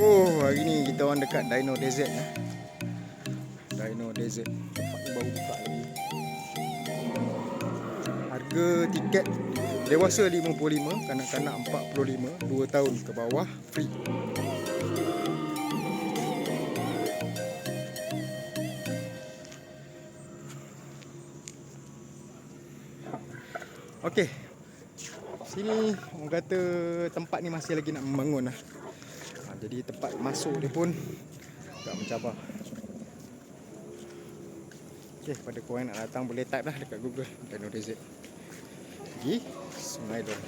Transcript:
Oh, hari ni kita orang dekat Dino Desert ya. Dino Desert. Tempat ni baru buka lagi. Harga tiket dewasa 55, kanak-kanak 45, 2 tahun ke bawah free. Okey. Sini orang kata tempat ni masih lagi nak membangun lah. Jadi tempat masuk dia pun agak mencabar. Okey, pada korang nak datang boleh type lah dekat Google Dino Desert. Pergi Sungai Dong.